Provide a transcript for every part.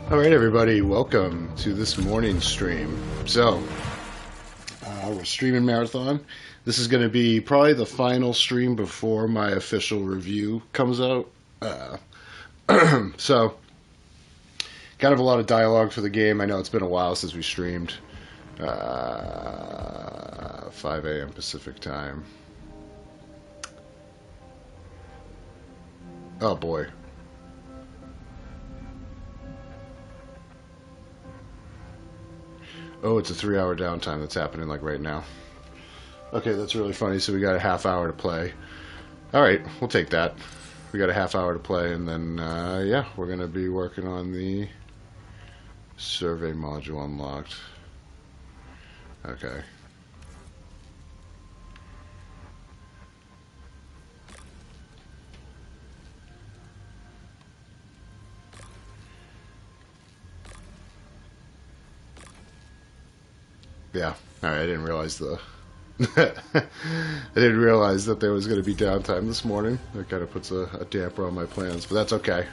Alright everybody, welcome to this morning's stream. So, we're streaming Marathon. This is going to be probably the final stream before my official review comes out. So, kind of a lot of dialogue for the game. I know it's been a while since we streamed. 5 a.m. Pacific time. Oh boy. Oh, it's a 3-hour downtime that's happening like right now. Okay, that's really funny. So we got a half hour to play. Alright, we'll take that. We got a half hour to play, and then, yeah, we're going to be working on the survey module unlocked. Okay. Yeah, alright, I didn't realize the... I didn't realize that there was going to be downtime this morning. That kind of puts a damper on my plans, but that's okay.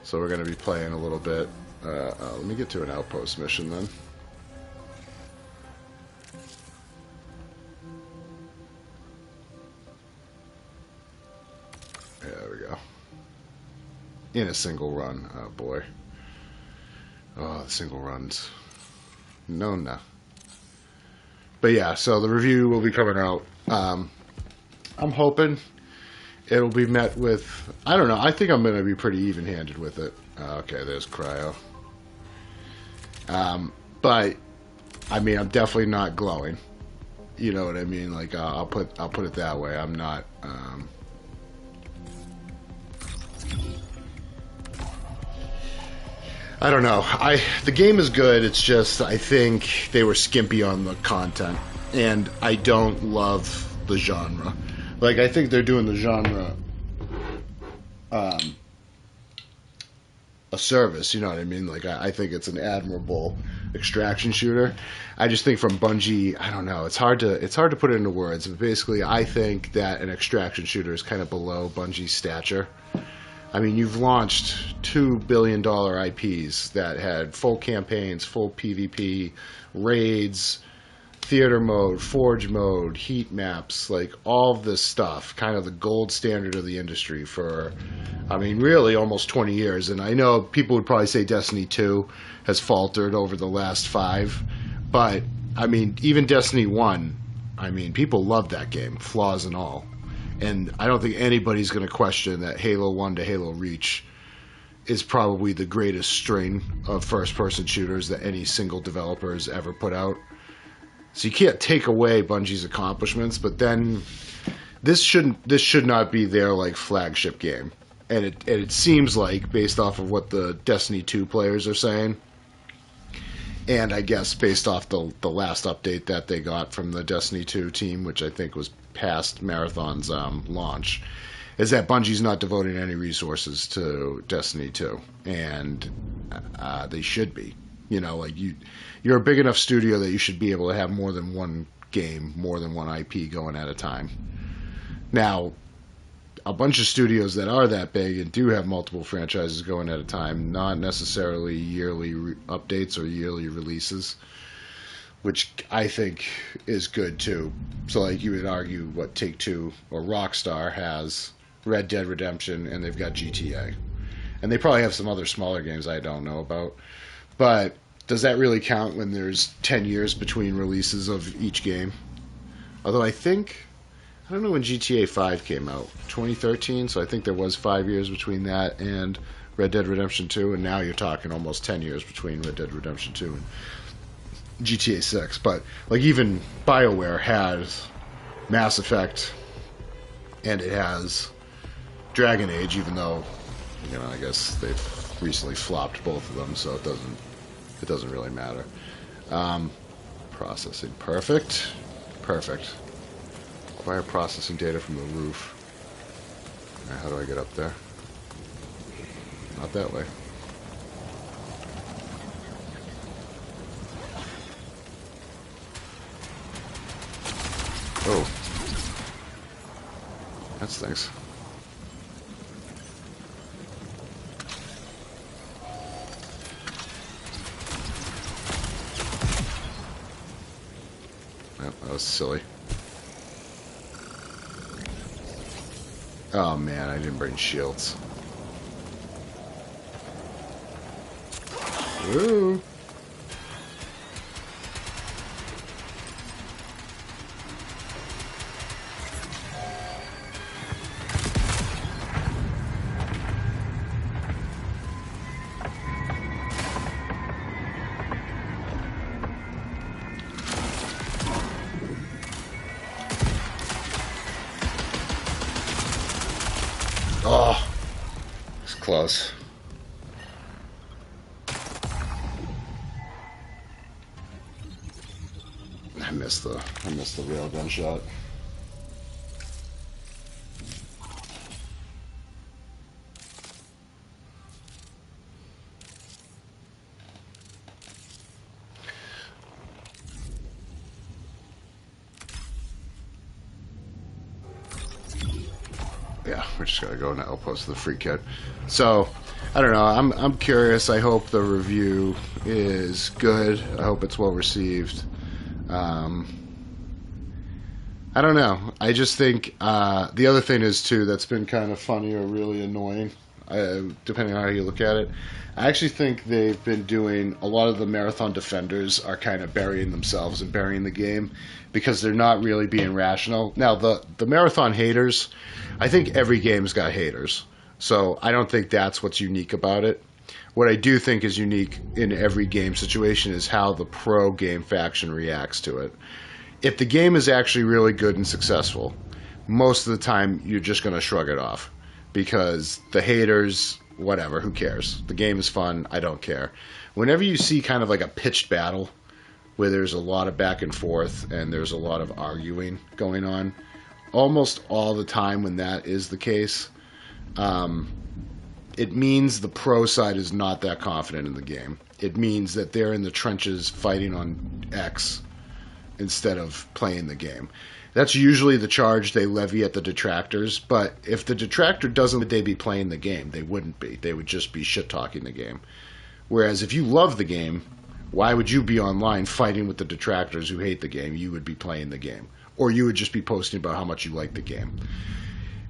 So we're going to be playing a little bit. Let me get to an outpost mission then. There we go. In a single run. Oh boy. Oh, the single runs. No. But yeah, so the review will be coming out. I'm hoping it'll be met with... I don't know. I think I'm going to be pretty even-handed with it. Okay, there's Cryo. But, I mean, I'm definitely not glowing. You know what I mean? Like, I'll put it that way. I'm not... I don't know. The game is good. It's just I think they were skimpy on the content, and I don't love the genre. Like, I think they're doing the genre a service. You know what I mean? Like, I think it's an admirable extraction shooter. I just think from Bungie, I don't know. It's hard to put it into words. But basically, I think that an extraction shooter is kind of below Bungie's stature. I mean, you've launched $2 billion IPs that had full campaigns, full PvP, raids, theater mode, forge mode, heat maps, like all of this stuff, kind of the gold standard of the industry for, I mean, really almost 20 years. And I know people would probably say Destiny 2 has faltered over the last 5, but, I mean, even Destiny 1, I mean, people love that game, flaws and all. And I don't think anybody's going to question that Halo 1 to Halo Reach is probably the greatest string of first-person shooters that any single developer has ever put out. So you can't take away Bungie's accomplishments, but then this should not be their like flagship game. And it seems like, based off of what the Destiny 2 players are saying, and I guess based off the last update that they got from the Destiny 2 team, which I think was past Marathon's launch, is that Bungie's not devoting any resources to Destiny 2, and they should be. You know, like you're a big enough studio that you should be able to have more than one game, more than one IP going at a time. Now, a bunch of studios that are that big and do have multiple franchises going at a time, not necessarily yearly updates or yearly releases, which I think is good too. So like you would argue what Take-Two or Rockstar has Red Dead Redemption, and they've got GTA. And they probably have some other smaller games I don't know about. But does that really count when there's 10 years between releases of each game? Although I don't know when GTA 5 came out. 2013, so I think there was 5 years between that and Red Dead Redemption 2, and now you're talking almost 10 years between Red Dead Redemption 2 and GTA 6. But like even BioWare has Mass Effect and it has Dragon Age, even though, you know, I guess they've recently flopped both of them, so it doesn't really matter. Processing. Perfect. Acquire processing data from the roof. Alright, how do I get up there? Not that way. Oh. That stinks. That was silly. Oh man, I didn't bring shields. Woo! Oh, it's close. I missed the railgun shot. Yeah, we're just gotta go in the outpost of the free kit. So, I don't know. I'm curious. I hope the review is good. I hope it's well received. I don't know. I just think the other thing is too that's been kind of funny or really annoying, depending on how you look at it. I actually think they've been doing a lot of the marathon defenders are kind of burying themselves and burying the game because they're not really being rational. Now the marathon haters, I think every game's got haters, so I don't think that's what's unique about it. What I do think is unique in every game situation is how the pro game faction reacts to it. If the game is actually really good and successful, most of the time you're just going to shrug it off because the haters, whatever, who cares? The game is fun, I don't care. Whenever you see kind of like a pitched battle where there's a lot of back and forth and there's a lot of arguing going on, almost all the time when that is the case, it means the pro side is not that confident in the game. It means that they're in the trenches fighting on X instead of playing the game. That's usually the charge they levy at the detractors, but if the detractor doesn't, would they be playing the game? They wouldn't be. They would just be shit-talking the game. Whereas if you love the game, why would you be online fighting with the detractors who hate the game? You would be playing the game. Or you would just be posting about how much you like the game.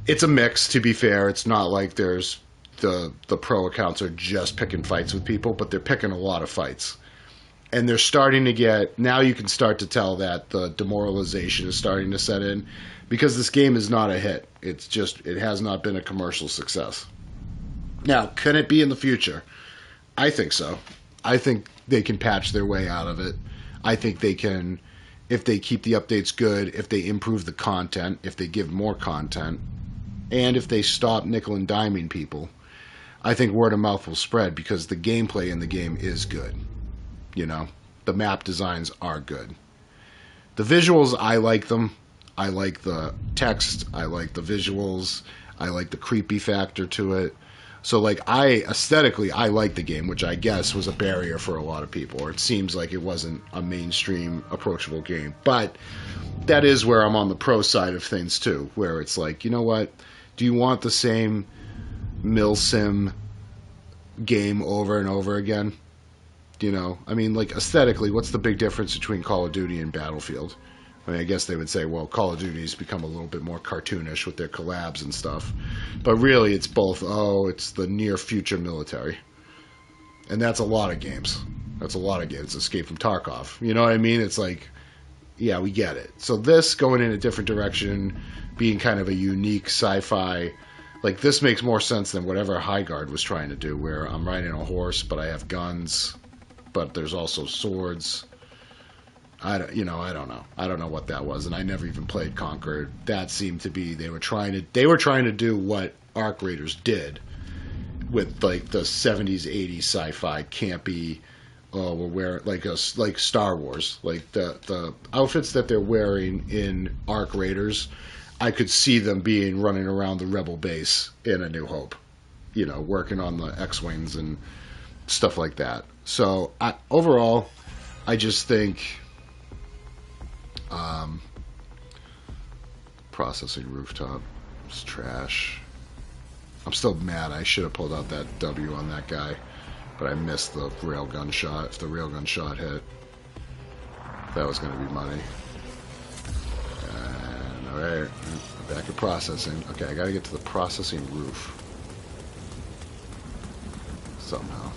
It's a mix, to be fair. It's not like there's the pro accounts are just picking fights with people, but they're picking a lot of fights. And they're starting to get, now you can start to tell that the demoralization is starting to set in because this game is not a hit. It's just, it has not been a commercial success. Now, can it be in the future? I think so. I think they can patch their way out of it. I think they can, if they keep the updates good, if they improve the content, if they give more content, and if they stop nickel and diming people, I think word of mouth will spread because the gameplay in the game is good. You know, the map designs are good. The visuals, I like them. I like the text. I like the visuals. I like the creepy factor to it. So, like, aesthetically, I like the game, which I guess was a barrier for a lot of people, or it seems like it wasn't a mainstream, approachable game. But that is where I'm on the pro side of things, too, where it's like, you know what? Do you want the same milsim game over and over again? You know, I mean, like, aesthetically, what's the big difference between Call of Duty and Battlefield? I mean, I guess they would say, well, Call of Duty's become a little bit more cartoonish with their collabs and stuff. But really, it's both, it's the near future military. And that's a lot of games. That's a lot of games. Escape from Tarkov. You know what I mean? It's like, yeah, we get it. So this going in a different direction, being kind of a unique sci-fi, like, this makes more sense than whatever Highguard was trying to do, where I'm riding a horse, but I have guns, but there's also swords. I don't know. I don't know what that was, and I never even played Conquer. That seemed to be they were trying to do what Arc Raiders did with, like, the 70s, 80s sci-fi campy. We're wearing like Star Wars, like the outfits that they're wearing in Arc Raiders. I could see them being running around the Rebel base in A New Hope, you know, working on the X-wings and stuff like that. So overall, I just think. Processing rooftop is trash. I'm still mad. I should have pulled out that W on that guy, but I missed the railgun shot. If the railgun shot hit, that was going to be money. back at processing. Okay, I gotta get to the processing roof. Somehow.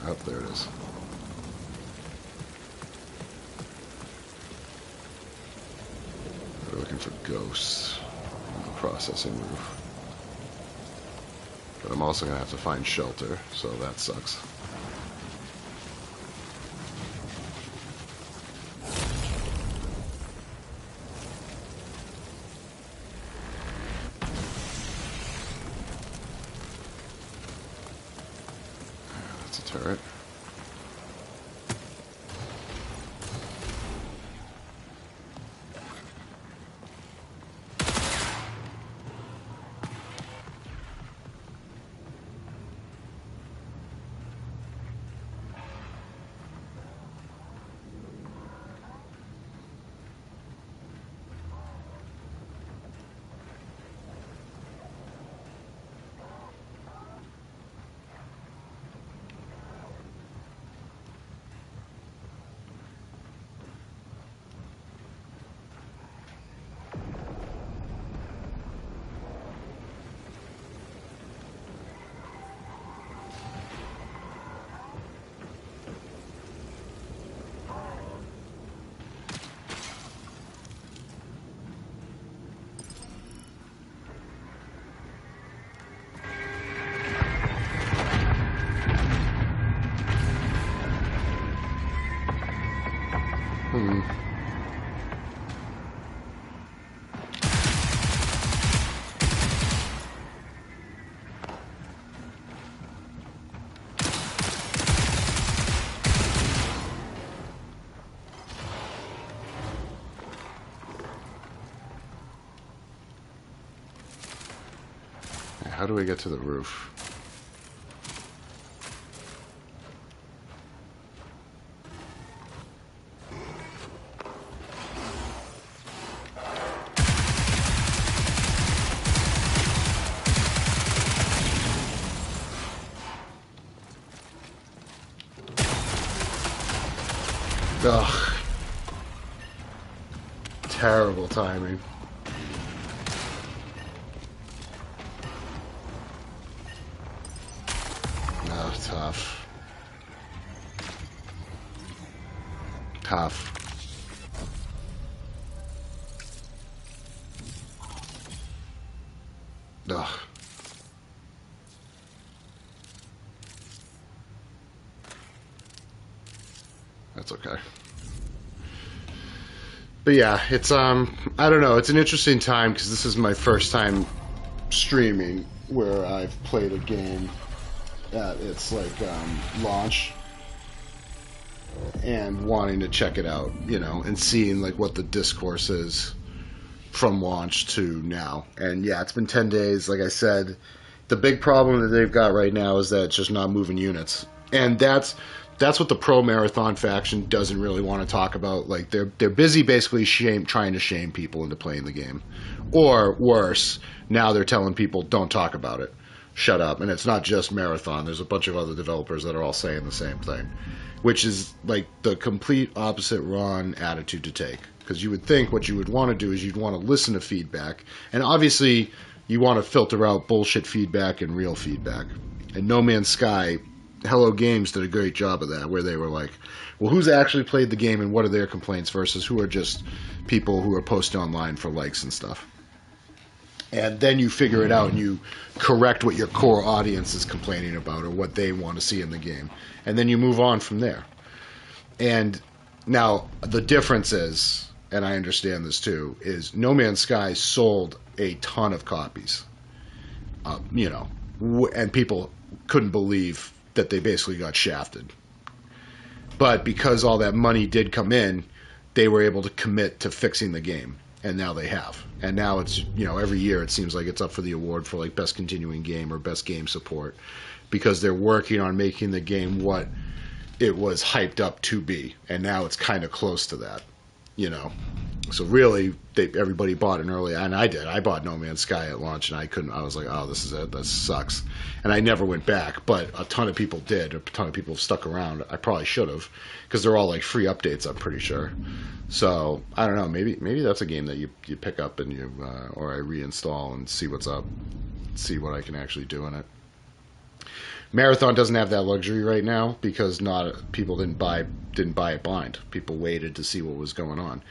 Oh, there it is. We're looking for ghosts on the processing roof. But I'm also going to have to find shelter, so that sucks. That's a turret. How do we get to the roof? Ugh. Terrible timing. Oh, tough. Tough. Ugh. That's okay. But yeah, it's I don't know, it's an interesting time because this is my first time streaming where I've played a game at its like launch and wanting to check it out, you know, and seeing like what the discourse is from launch to now. And yeah, it's been 10 days. Like I said, the big problem that they've got right now is that it's just not moving units. And that's what the pro marathon faction doesn't really want to talk about. Like they're busy basically trying to shame people into playing the game. Or worse, now they're telling people don't talk about it. Shut up. And it's not just Marathon. There's a bunch of other developers that are all saying the same thing, which is like the complete opposite wrong attitude to take. Because you would think what you would want to do is you'd want to listen to feedback. And obviously you want to filter out bullshit feedback and real feedback. And No Man's Sky, Hello Games did a great job of that, where they were like, well, who's actually played the game and what are their complaints versus who are just people who are posting online for likes and stuff. And then you figure it out and you correct what your core audience is complaining about or what they want to see in the game. And then you move on from there. And now the difference is, and I understand this too, is No Man's Sky sold a ton of copies. You know, and people couldn't believe that they basically got shafted. But because all that money did come in, they were able to commit to fixing the game. And now they have. And now it's, you know, every year it seems like it's up for the award for like best continuing game or best game support because they're working on making the game what it was hyped up to be. And now it's kind of close to that, you know. So really, everybody bought it early, and I did. I bought No Man's Sky at launch, and I couldn't. I was like, oh, this is it. This sucks, and I never went back. But a ton of people did. A ton of people have stuck around. I probably should have, because they're all like free updates. I'm pretty sure. So I don't know. Maybe that's a game that you pick up and you or I reinstall and see what's up, see what I can actually do in it. Marathon doesn't have that luxury right now because people didn't buy it blind. People waited to see what was going on.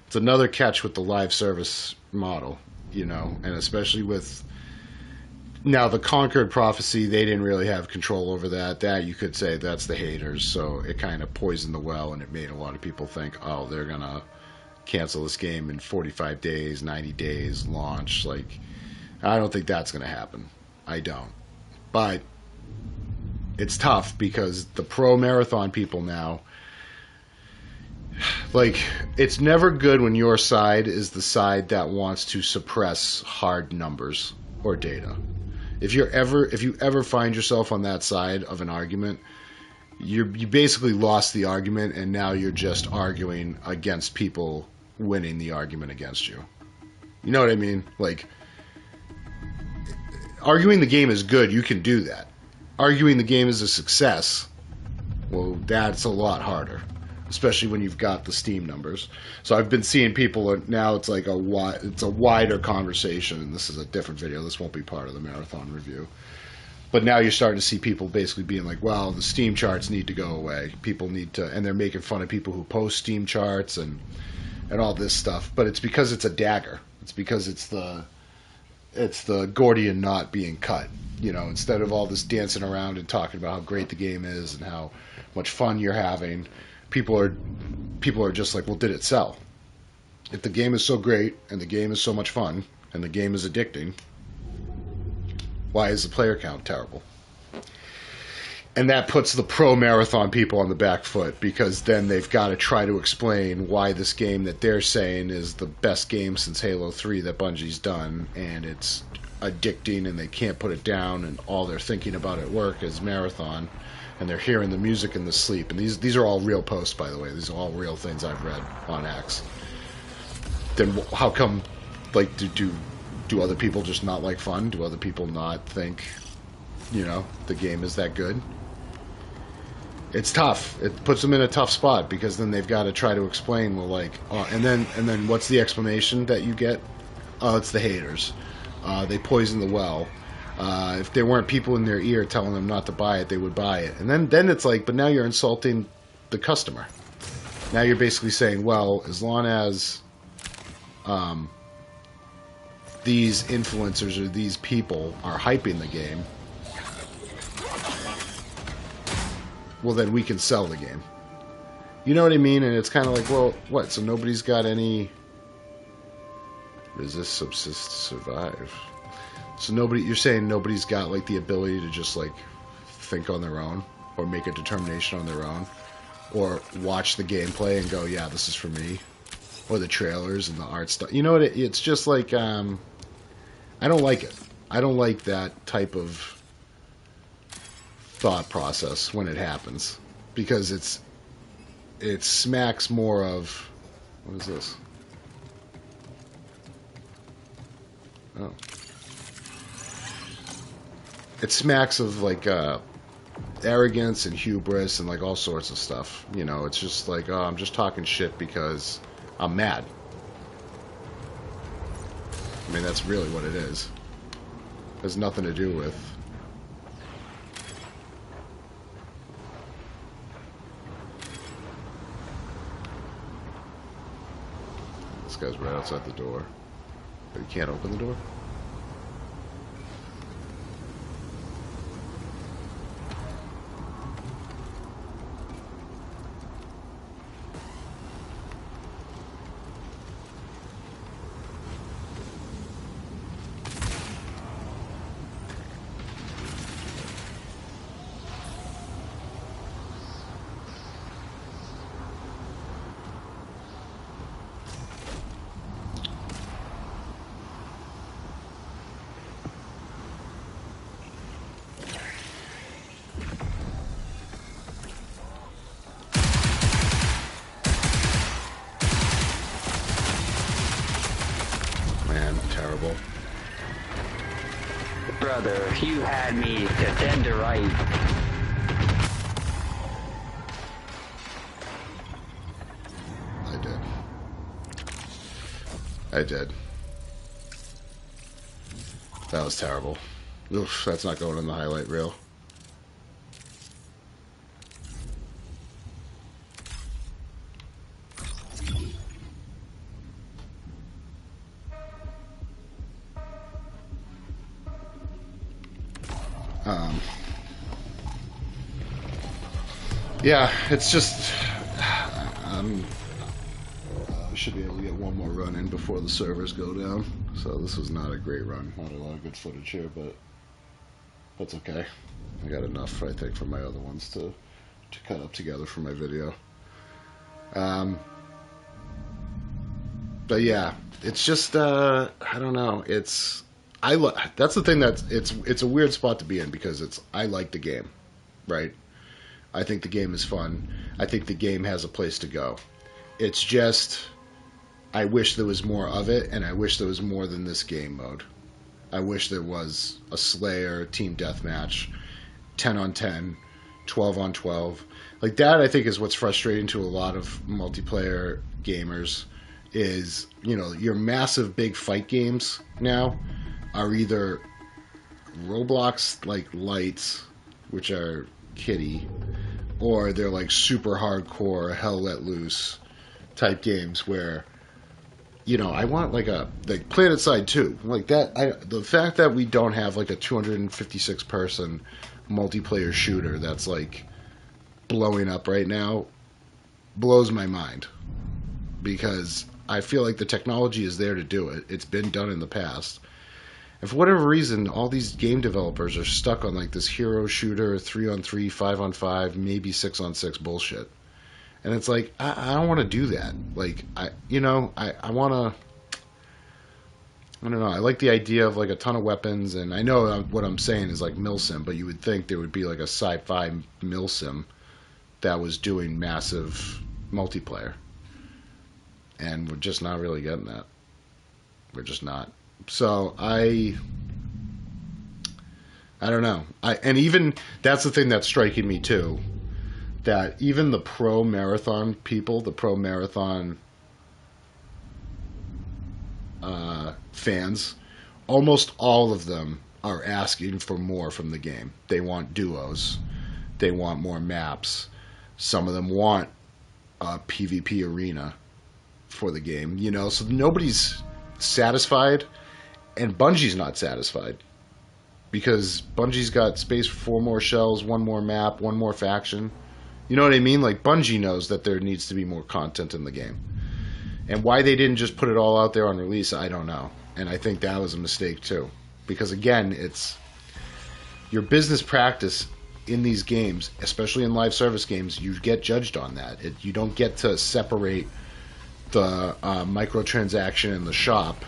It's another catch with the live service model, and especially with now the Conquered Prophecy, they didn't really have control over that. That you could say that's the haters, so it kind of poisoned the well, and it made a lot of people think, oh, they're gonna cancel this game in 45 days, 90 days, launch. Like, I don't think that's gonna happen. I don't, but it's tough because the pro marathon people now, like, it's never good when your side is the side that wants to suppress hard numbers or data. If you ever find yourself on that side of an argument, you basically lost the argument, and now you're just arguing against people winning the argument against you. You know what I mean? Like, arguing the game is good. You can do that. Arguing the game is a success, well, that's a lot harder, especially when you've got the Steam numbers. So I've been seeing people now. It's like it's a wider conversation, and this is a different video. This won't be part of the marathon review. But now you're starting to see people basically being like, well, the Steam charts need to go away. People need to, and they're making fun of people who post Steam charts and all this stuff. But it's because it's a dagger. It's because it's the Gordian knot being cut. Instead of all this dancing around and talking about how great the game is and how much fun you're having, people are just like, well, did it sell? If the game is so great and the game is so much fun and the game is addicting, why is the player count terrible? And that puts the pro marathon people on the back foot, because then they've got to try to explain why this game that they're saying is the best game since Halo 3 that Bungie's done, and it's addicting and they can't put it down, and all they're thinking about at work is marathon, and they're hearing the music in the sleep. And these are all real posts, by the way. These are all real things I've read on X. Then how come, like, do other people just not like fun? Do other people not think, the game is that good? It's tough. It puts them in a tough spot, because then they've got to try to explain, well, like, and then what's the explanation that you get? Oh, it's the haters. They poison the well. If there weren't people in their ear telling them not to buy it, they would buy it. And then it's like, but now you're insulting the customer. Now you're basically saying, well, as long as these influencers or these people are hyping the game, well, then we can sell the game. You know what I mean? And it's kind of like, well, what? So nobody's got any resist, subsist, survive. So you're saying nobody's got, like, the ability to just, like, think on their own or make a determination on their own or watch the gameplay and go, yeah, this is for me, or the trailers and the art stuff. You know what? It's just like, I don't like it. I don't like that type of thought process when it happens, because it smacks more of, what is this? Oh. It smacks of, like, arrogance and hubris and, like, all sorts of stuff. It's just like, oh, I'm just talking shit because I'm mad. I mean, that's really what it is. It has nothing to do with... This guy's right outside the door. But he can't open the door? brother. You had me to dead to right. I did. That was terrible. Oof, that's not going in the highlight reel. Yeah, it's just I should be able to get one more run in before the servers go down. So this was not a great run. Not a lot of good footage here, but that's okay. I got enough, I think, from my other ones to cut up together for my video. But yeah, it's just I don't know. That's the thing it's a weird spot to be in because I like the game, right? I think the game is fun. I think the game has a place to go. It's just I wish there was more of it, and I wish there was more than this game mode. I wish there was a Slayer team deathmatch, 10 on 10, 12 on 12. Like that, I think is what's frustrating to a lot of multiplayer gamers. Is your massive big fight games now are either Roblox like lights, which are kiddie, or they're like super hardcore hell let loose type games where I want like PlanetSide 2 like that. The fact that we don't have like a 256 person multiplayer shooter that's like blowing up right now blows my mind, because I feel like the technology is there to do it. It's been done in the past. And for whatever reason, all these game developers are stuck on like this hero shooter, 3-on-3, 5-on-5, maybe 6-on-6 bullshit. And it's like, I don't want to do that. Like, I want to, I don't know. I like the idea of like a ton of weapons. And I know what I'm saying is like milsim, but you would think there would be like a sci-fi milsim that was doing massive multiplayer. And we're just not really getting that. We're just not. So I don't know. And even that's the thing that's striking me too, that even the pro marathon people, the pro marathon fans, almost all of them are asking for more from the game. They want duos. They want more maps. Some of them want a PvP arena for the game, so nobody's satisfied, and Bungie's not satisfied, because Bungie's got space for 4 more shells, 1 more map, 1 more faction. You know what I mean? Like, Bungie knows that there needs to be more content in the game, and why they didn't just put it all out there on release, I don't know. And I think that was a mistake too, because again, it's your business practice in these games, especially in live service games. You get judged on that. You don't get to separate the microtransaction in the shop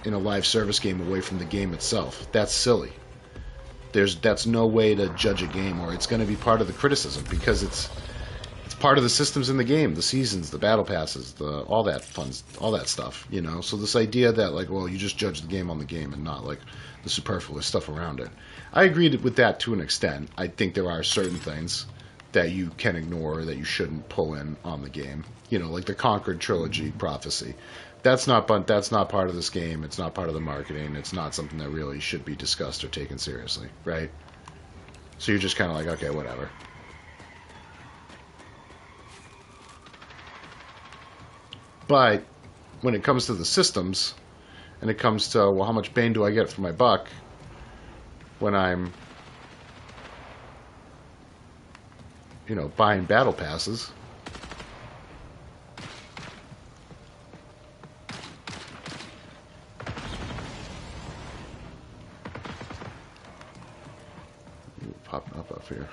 in a live service game away from the game itself. That's silly. That's no way to judge a game, or it's going to be part of the criticism, because it's part of the systems in the game, the seasons, the battle passes, all that stuff. So this idea that like, well, you just judge the game on the game and not like the superfluous stuff around it. I agree with that to an extent. I think there are certain things that you can ignore, that you shouldn't pull in on the game. Like the Conquered trilogy prophecy. That's not part of this game. It's not part of the marketing. It's not something that really should be discussed or taken seriously, right? So you're just kind of like, okay, whatever. But when it comes to the systems, and it comes to, well, how much bang do I get for my buck when I'm buying battle passes? Popping up here.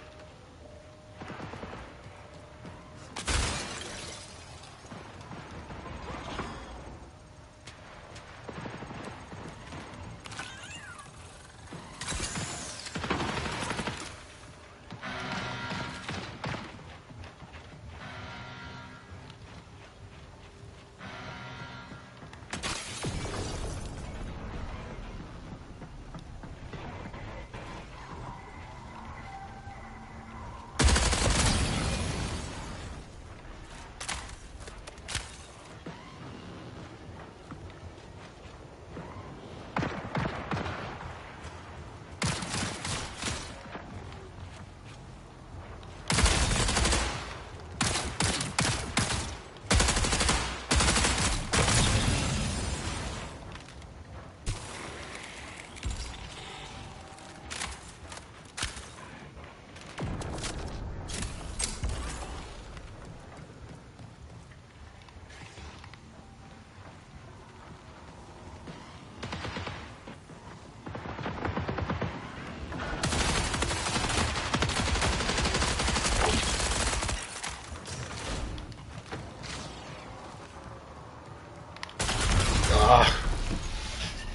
Ah.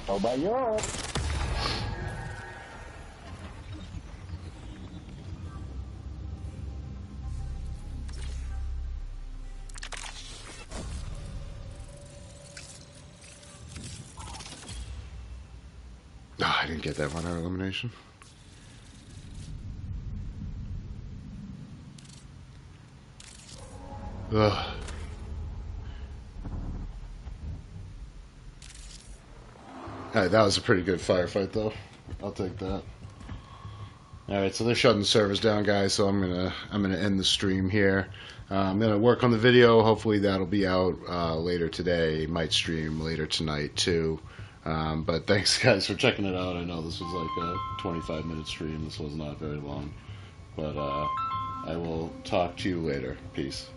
Oh, by you. Oh, I didn't get that runner elimination. Ugh. Alright, that was a pretty good firefight, though. I'll take that. Alright, so they're shutting servers down, guys, so I'm gonna end the stream here. I'm gonna work on the video. Hopefully that'll be out later today. Might stream later tonight, too. But thanks, guys, for checking it out. I know this was like a 25-minute stream. This was not very long. But I will talk to you later. Peace.